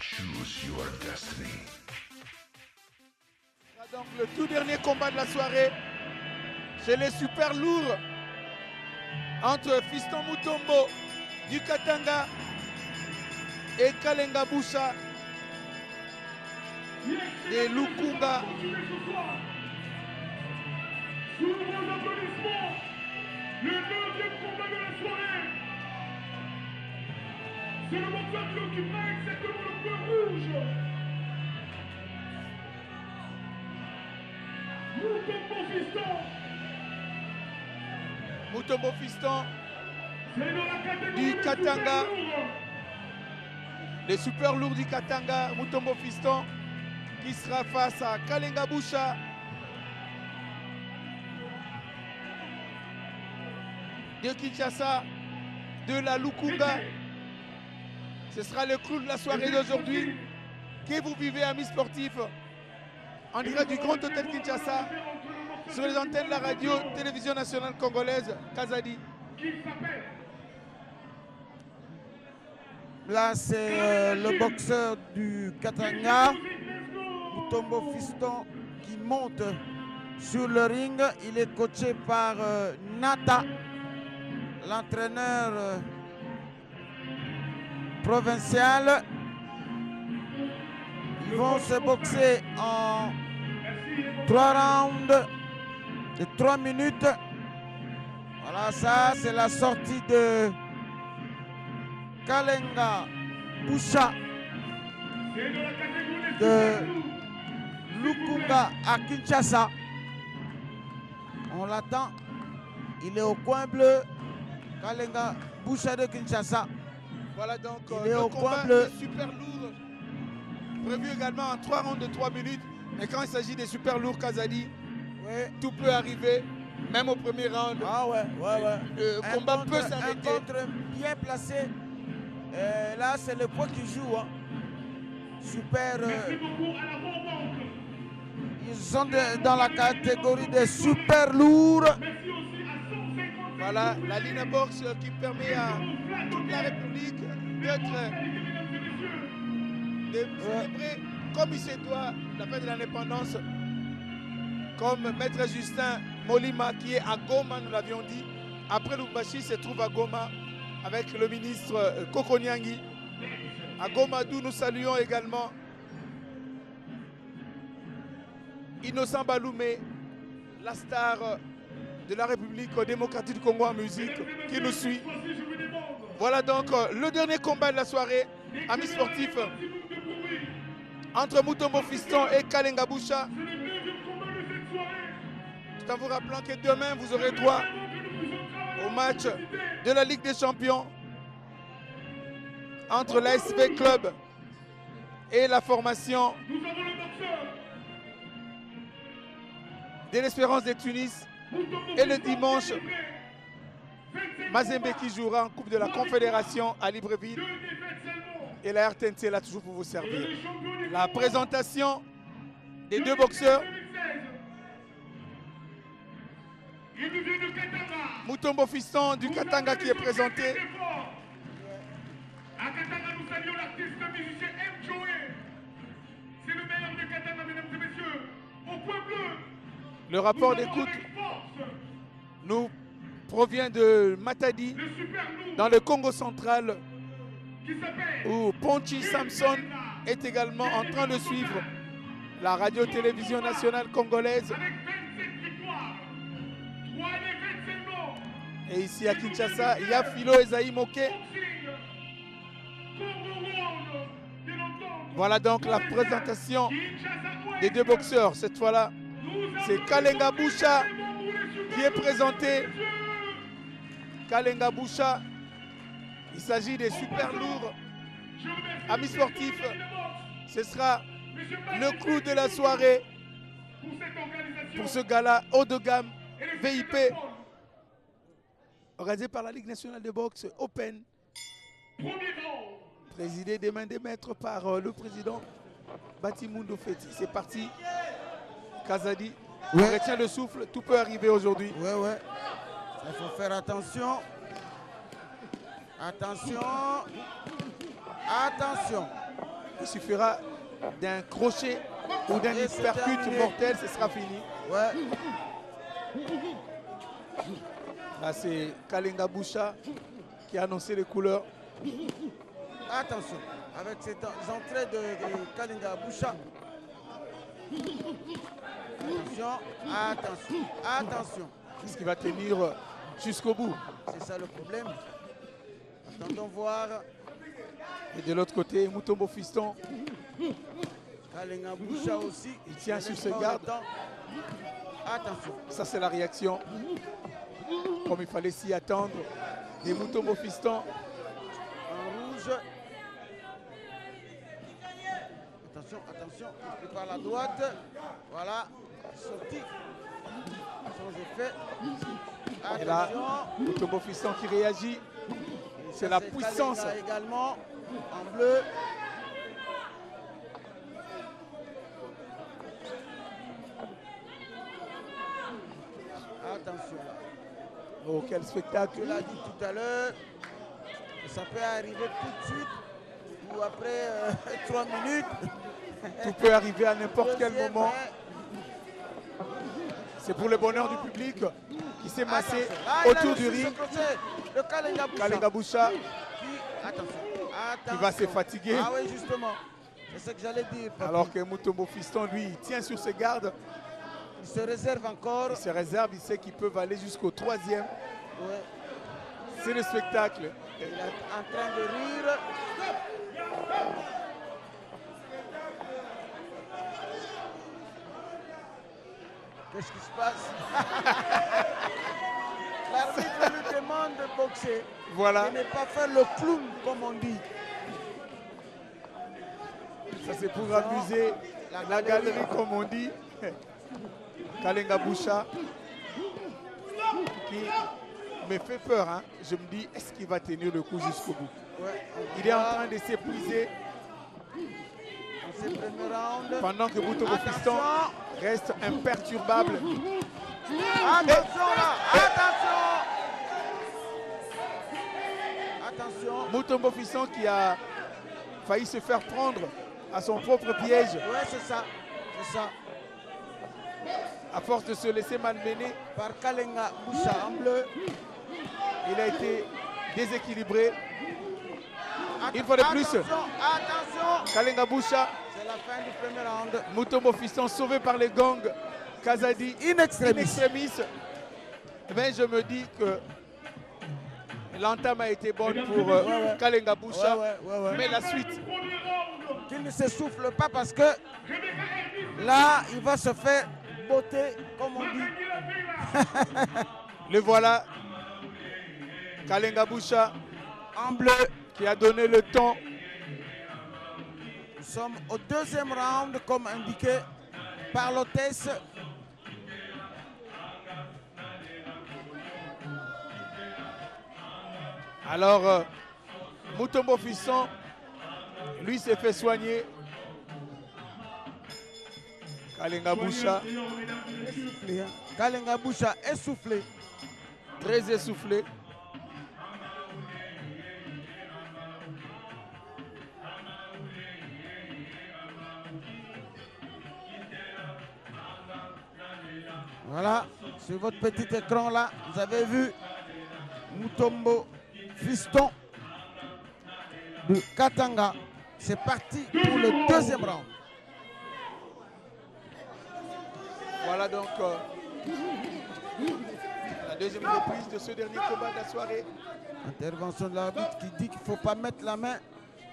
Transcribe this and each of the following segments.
Choose your destiny. Donc le tout dernier combat de la soirée, c'est les super lourds entre Fiston Mutombo du Katanga et Kalenga Boucha de Lukunga. Sous vos applaudissements, le deuxième combat de la soirée. C'est le boxeur qui occupera exactement le point rouge. Mutombo Fiston. Mutombo Fiston C'est dans la catégorie du des Katanga. super lourds. Les super lourds du Katanga, Mutombo Fiston qui sera face à Kalenga Boucha de Kinshasa, de la Lukunga. Ce sera le clou de la soirée d'aujourd'hui que vous vivez, amis sportifs, en direct du Grand Hôtel Kinshasa, sur les antennes de la radio télévision nationale congolaise, Kazadi. Là, c'est le boxeur du Katanga, Mutombo Fiston, qui monte sur le ring. Il est coaché par Nata, l'entraîneur provincial. Ils vont se boxer en 3 rounds de 3 minutes. Voilà, ça c'est la sortie de Kalenga Boucha de Lukunga à Kinshasa. On l'attend. Il est au coin bleu. Kalenga Boucha de Kinshasa. Voilà donc Il est le au combat coin bleu. des super lourds, prévu également en 3 rounds de 3 minutes. Mais quand il s'agit des super lourds Kazadi, Ouais. tout peut arriver, même au premier round. Ah ouais. Le combat peut s'arrêter. Un contre bien placé. Là, c'est le poids qui joue. Hein. Super. Ils sont dans la catégorie des super lourds. Voilà la ligne box qui permet à toute la République de célébrer comme il se doit la fête de l'indépendance. Comme Maître Justin Molima qui est à Goma, nous l'avions dit. Après Lubumbashi se trouve à Goma avec le ministre Kokoniangi. À Goma, d'où nous saluons également Innocent Baloumé, la star de la République démocratique du Congo en musique, qui nous suit. Voilà donc le dernier combat de la soirée, amis sportifs, entre Mutombo Fiston et Kalenga Boucha. Tout en vous rappelant que demain, vous aurez droit au match de la Ligue des Champions entre l'ASV Club et la formation de l'Espérance de Tunis. Et le dimanche, Mazembe qui jouera en Coupe de la Confédération à Libreville. Et la RTNC est là toujours pour vous servir. La présentation des deux boxeurs. Mutombo Fiston du Katanga qui est présenté. À Katanga, nous saluons l'artiste musicien M. Joé. C'est le meilleur de Katanga, mesdames et messieurs. Au point bleu. Le rapport d'écoute nous provient de Matadi, dans le Congo central, où Ponchi Samson est également en train de suivre la radio-télévision nationale congolaise. Et ici à Kinshasa, il y a Philo Esaï Moké. Voilà donc la présentation des deux boxeurs. Cette fois-là, c'est Kalenga Boucha qui est présenté. Kalenga Boucha, il s'agit des super lourds. Amis sportifs, ce sera le clou de la soirée pour ce gala haut de gamme VIP organisé par la Ligue nationale de boxe Open, présidé des mains des maîtres par le président Batimundo Feti. C'est parti, Kazadi. On retient le souffle, tout peut arriver aujourd'hui. Ouais. Il faut faire attention. Attention. Il suffira d'un crochet ou d'un Et c'est uppercut terminé. mortel, ce sera fini. Ouais. Là, c'est Kalenga Boucha qui a annoncé les couleurs. Attention, avec ces entrées de Kalenga Boucha. Attention, attention, attention. Est-ce qu'il va tenir jusqu'au bout? C'est ça le problème. Attendons voir. Et de l'autre côté, Mutombo Fiston, Kalenga Boucha aussi. il tient sur laisse ses pas gardes. le temps. Attention. Ça, c'est la réaction. Comme il fallait s'y attendre. Et Mutombo Fiston, En rouge. Attention, attention. Il prépare la droite. Voilà. Sorti. Sans effet. et là, Attention. Mutombo Fiston qui réagit. Et C'est ça, la puissance. Kalenga également. En bleu. Attention là. Oh, quel spectacle. Tu l'as dit tout à l'heure, ça peut arriver tout de suite ou après 3 minutes. Tout peut arriver à n'importe quel Deuxième, moment. mais C'est pour le bonheur du public qui s'est massé attention. Là, il a autour reçu du ce ring. crochet de Kalenga Boucha. Kalenga Boucha Attention. qui va se fatiguer. Ah oui, justement. C'est ce que j'allais dire. Papi. Alors que Mutombo Fiston, lui, il tient sur ses gardes. Il se réserve encore. Il se réserve, il sait qu'ils peuvent aller jusqu'au 3e. Ouais. C'est le spectacle. Il est en train de rire. Qu'est-ce qui se passe? L'arbitre lui demande de boxer. Voilà, De ne pas faire le clown, comme on dit. ça c'est pour amuser la galerie, comme on dit. Kalenga Boucha qui me fait peur. Hein. Je me dis, est-ce qu'il va tenir le coup jusqu'au bout? Ouais, Il est en train de s'épuiser dans ce premier round. pendant que Mutombo Fiston Attention. reste imperturbable. Attention là. Attention. Attention. Mutombo Fiston qui a failli se faire prendre à son propre piège Ouais, c'est ça. C'est ça. à force de se laisser malmener. Par Kalenga Boucha en bleu. Il a été déséquilibré. Une fois de plus. Attention. Kalenga Boucha, C'est la fin du premier round. Mutombo Fiston sauvé par les gangs. Kazadi In extremis. in extremis. Mais je me dis que l'entame a été bonne pour ouais. Kalenga Boucha. Ouais. Mais la suite, Qu'il ne s'essouffle pas parce que là, il va se faire botter, comme on dit. le voilà. Kalenga Boucha En bleu. qui a donné le temps. Nous sommes au deuxième round, comme indiqué par l'hôtesse. Alors, Mutombo Fiston, lui, s'est fait soigner. Kalenga Boucha, Essoufflé, hein. Kalenga Boucha essoufflé. très essoufflé. Voilà, sur votre petit écran là, vous avez vu Mutombo Fiston de Katanga. C'est parti pour le deuxième round. Voilà donc la deuxième reprise de ce dernier combat de la soirée. Intervention de l'arbitre qui dit qu'il ne faut pas mettre la main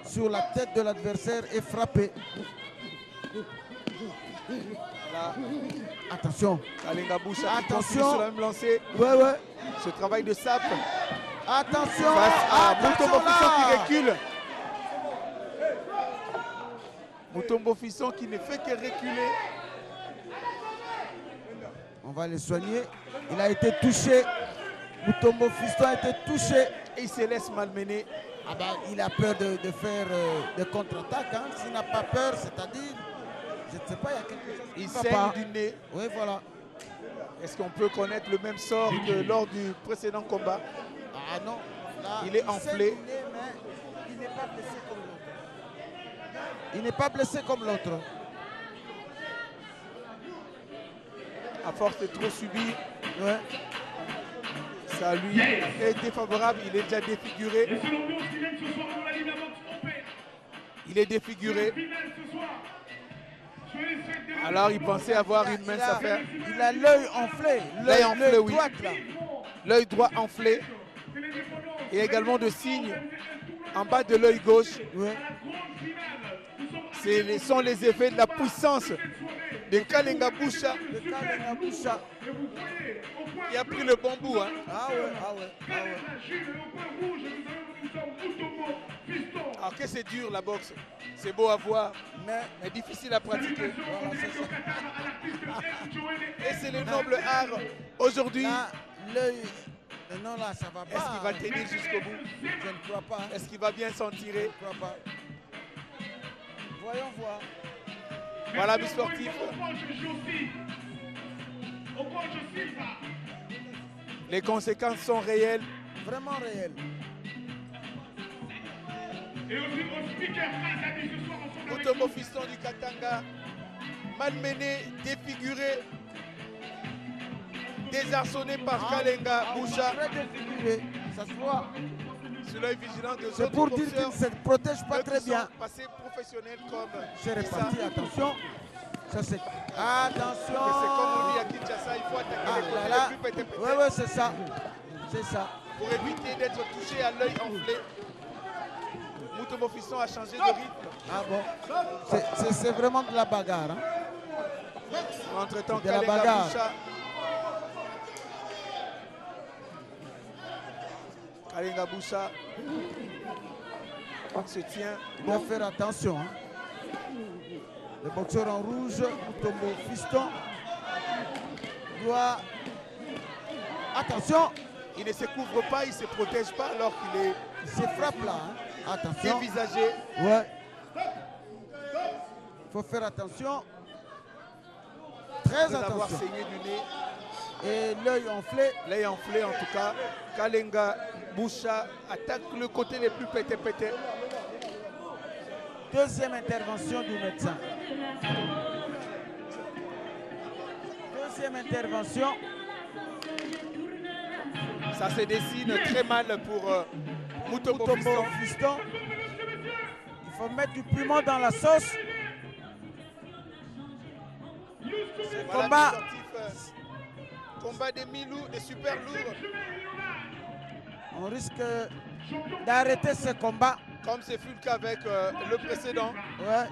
sur la tête de l'adversaire et frapper. Voilà, Attention. Kalenga Boucha qui Attention. continue sur la même lancée. Ouais. Ce travail de sape Attention. face à Mutombo Attention Fiston qui là. recule. Mutombo Fiston qui ne fait que reculer. On va le soigner. Il a été touché. Mutombo Fiston a été touché. Et il se laisse malmener. Ah ben, il a peur de faire des contre-attaques. Hein. S'il n'a pas peur, c'est-à-dire, je ne sais pas, il y a quelque chose qui Il ne va saigne pas. du nez. Oui, voilà. Est-ce qu'on peut connaître le même sort que lors du précédent combat? Ah non, là, Il est saigne enflé. du nez, mais il n'est pas blessé comme l'autre. Il n'est pas blessé comme l'autre. À force de trop subir, Ouais. ça lui est défavorable. Il est déjà défiguré. Et c'est l'ambiance qui règne ce soir dans la Ligue Box. On perd. Il est défiguré. Finale ce soir. Soyez les fêtes des Alors il pensait avoir une mince affaire. Il a l'œil enflé. L'œil enflé, oui. droit, là. L'œil droit enflé et également de signes en bas de l'œil gauche. Ouais. Ce sont les effets de la puissance de Kalenga Boucha Le Kalenga Boucha. qui a pris le bon bout. Hein. Ah ouais, ah ouais, ah ouais. Alors que c'est dur la boxe, c'est beau à voir, mais difficile à pratiquer. Voilà, c'est ça. Et c'est le noble art aujourd'hui. Là, l'œil. Non, là, ça va pas. Est-ce qu'il va tenir jusqu'au bout? Je ne crois pas. Est-ce qu'il va bien s'en tirer? Je ne crois pas. Voyons voir. Voilà, mes sportifs. Les conséquences sont réelles. Vraiment réel. Et aussi au speaker face à lui ce soir ensemble avec Mutombo Fiston du Katanga, malmené, défiguré, désarçonné par Kalenga Boucha. Très défiguré. Ça se voit. Sous l'œil vigilant de C'est autres pour dire qu'il boxeurs ne se protège pas qui très sont bien. passés professionnels comme C'est Issa. réparti, attention. Ça c'est. Attention. Et c'est comme on dit à Kinshasa, il faut attaquer Ah les là côtés là. les plus pétés Ouais, ouais, c'est ça. C'est ça. pour éviter d'être touché à l'œil enflé. Mutombo Fiston a changé de rythme. Ah bon. C'est vraiment de la bagarre. Hein. Entre-temps, De la Kalenga bagarre. Boucha. Kalenga Boucha se tient. Il doit faire attention. Hein. Le boxeur en rouge, Mutombo Fiston, doit. Attention. Il ne se couvre pas, il ne se protège pas alors qu'il est Il se frappe là. Hein. Attention. dévisagé. Ouais. Il faut faire attention. Très Après avoir attention. saigné du nez, Et l'œil enflé. l'œil enflé en tout cas. Kalenga Boucha attaque le côté les plus pété. Deuxième intervention du médecin. Deuxième intervention. Ça se dessine très mal pour Mutombo Mutombo Fiston. Fiston. Il faut mettre du piment dans la sauce. Voilà, Combat. les sportifs, combat des mi-lourds, des super lourds, On risque d'arrêter ce combat. comme ce fut le cas avec le précédent. Ouais.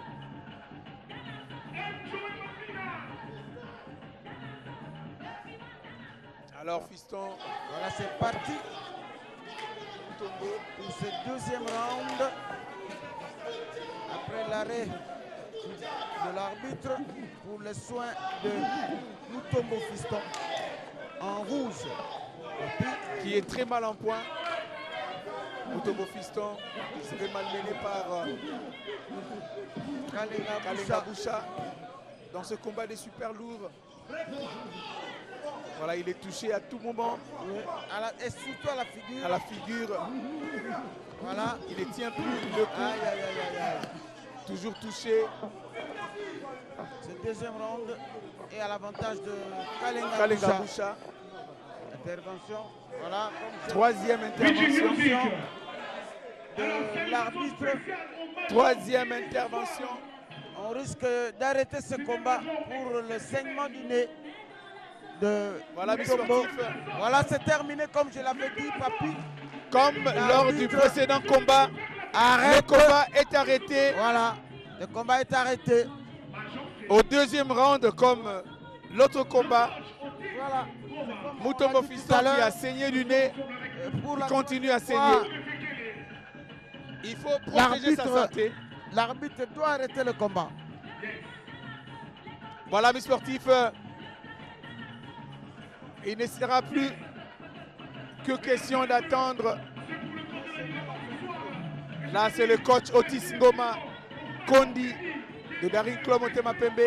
Alors Fiston, Voilà, c'est parti Mutombo, pour ce deuxième round. Après l'arrêt de l'arbitre pour les soins de Mutombo Fiston en rouge. qui est très mal en point. Mutombo Fiston, il serait malmené par Kalenga Kalenga Boucha. Boucha dans ce combat des super lourds. Voilà, il est touché à tout moment Et surtout à la figure. à la figure. Voilà. Il ne tient plus le coup, Aïe, aïe, aïe, aïe, aïe. toujours touché. Ce deuxième round est à l'avantage de Kalenga Kalenga Boucha. Boucha, Intervention. Voilà. troisième intervention. De l'arbitre. Troisième intervention. On risque d'arrêter ce combat pour le saignement du nez de Voilà, mes Mutombo. sportifs. Voilà, c'est terminé comme je l'avais dit, Papi. Comme lors du précédent combat, le Arrête. combat est arrêté. Voilà, le combat est arrêté. Au deuxième round, comme l'autre combat, Voilà. Mutombo Fiston qui a saigné du nez, Pour il la continue à fois, saigner. Il faut protéger sa santé. L'arbitre doit arrêter le combat. Voilà, mes sportifs. Il ne sera plus que question d'attendre. Là, c'est le coach Otis Ngoma Kondi de Daring Club Motema Pembe.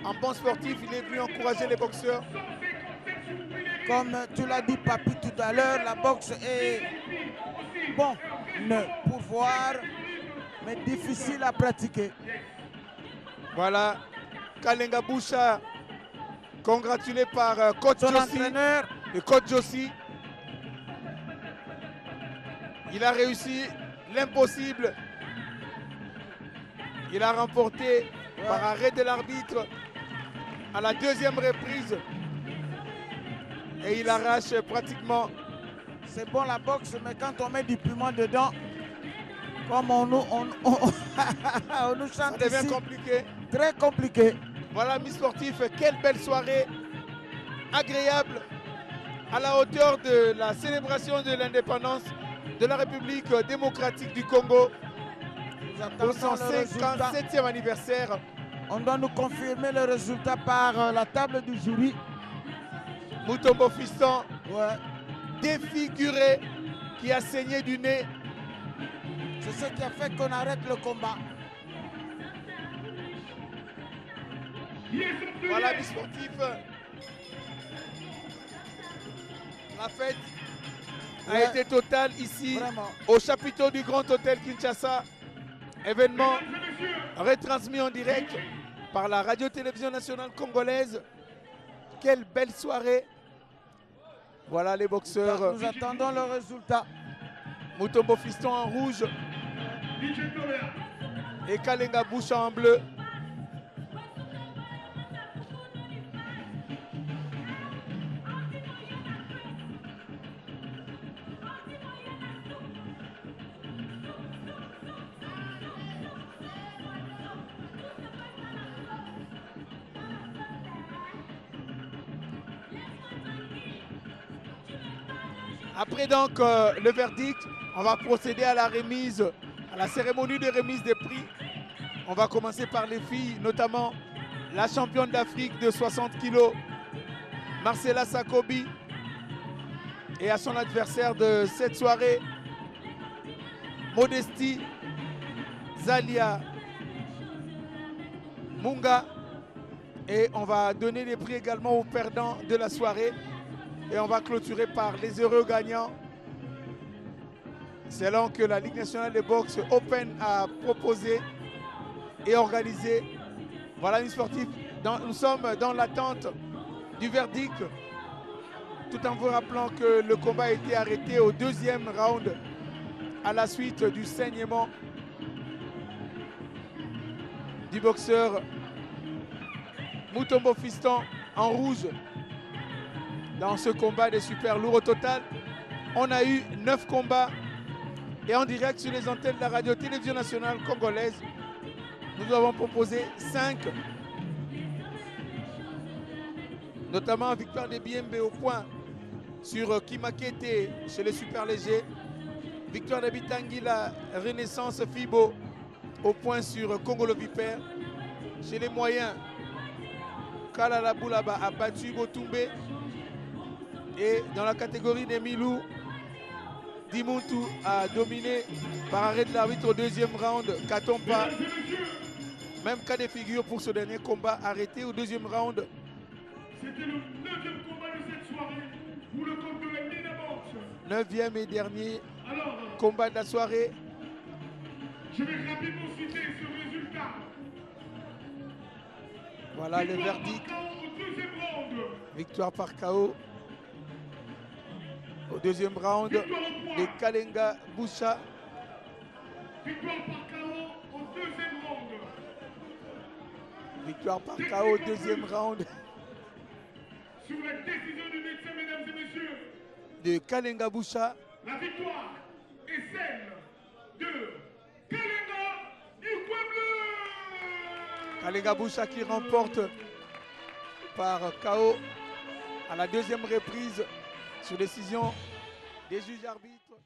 En bon sportif, il est venu encourager les boxeurs. Comme tu l'as dit, Papi, tout à l'heure, la boxe est bon pour voir, mais difficile à pratiquer. Voilà, Kalenga Boucha, congratulé par coach Son Jossi, entraîneur. le coach Jossi. Il a réussi l'impossible. Il a remporté par arrêt de l'arbitre à la deuxième reprise. Et il arrache pratiquement. C'est bon la boxe, mais quand on met du piment dedans, comme on nous Ça chante devient ici, compliqué. très compliqué. Voilà, Miss Sportif, quelle belle soirée. Agréable. À la hauteur de la célébration de l'indépendance de la République démocratique du Congo. Nous Pour son attendons le résultat. 57e anniversaire. On doit nous confirmer le résultat par la table du jury. Mutombo Fiston, Ouais. défiguré, qui a saigné du nez. C'est ce qui a fait qu'on arrête le combat. Voilà, Miss Sportif. La fête a Ouais. été totale ici, Vraiment. au chapiteau du Grand Hôtel Kinshasa. Événement retransmis en direct par la radio-télévision nationale congolaise. Quelle belle soirée. Voilà les boxeurs. Nous attendons le résultat. Mutombo Fiston en rouge et Kalenga Boucha en bleu. Après donc le verdict, on va procéder à la remise, à la cérémonie de remise des prix. On va commencer par les filles, notamment la championne d'Afrique de 60 kg, Marcela Sakobi, et à son adversaire de cette soirée, Modesty Zalia Munga. Et on va donner les prix également aux perdants de la soirée. Et on va clôturer par les heureux gagnants, selon que la Ligue nationale de boxe Open a proposé et organisé. Voilà, une sportive. Nous sommes dans l'attente du verdict, tout en vous rappelant que le combat a été arrêté au deuxième round à la suite du saignement du boxeur Mutombo Fiston en rouge. Dans ce combat des super lourds au total, on a eu 9 combats et en direct sur les antennes de la radio-télévision nationale congolaise, nous avons proposé 5, notamment victoire de Biembe au point sur Kimakete chez les super légers, victoire de Bitangila Renaissance Fibo au point sur Congolo Vipère, chez les moyens, Kalala Boulaba a battu Botumbe. Et dans la catégorie des Milou, Dimuntu a dominé par arrêt de l'arbitre au deuxième round. Katompa, même cas de figure pour ce dernier combat, arrêté au deuxième round. C'était le 9e combat de cette soirée pour le compte de la Nina Box. 9e et dernier Alors, combat de la soirée. je vais rapidement citer ce résultat. Voilà le Victoire verdict. par KO au deuxième round. Victoire par KO au deuxième round Victoire au point. de Kalenga Boucha. Victoire par KO au deuxième round. Victoire par KO au deuxième round Sur la décision du médecin, mesdames et messieurs, de Kalenga Boucha. la victoire est celle de Kalenga du coin bleu. Kalenga Boucha qui remporte par KO à la deuxième reprise sur décision des juges arbitres.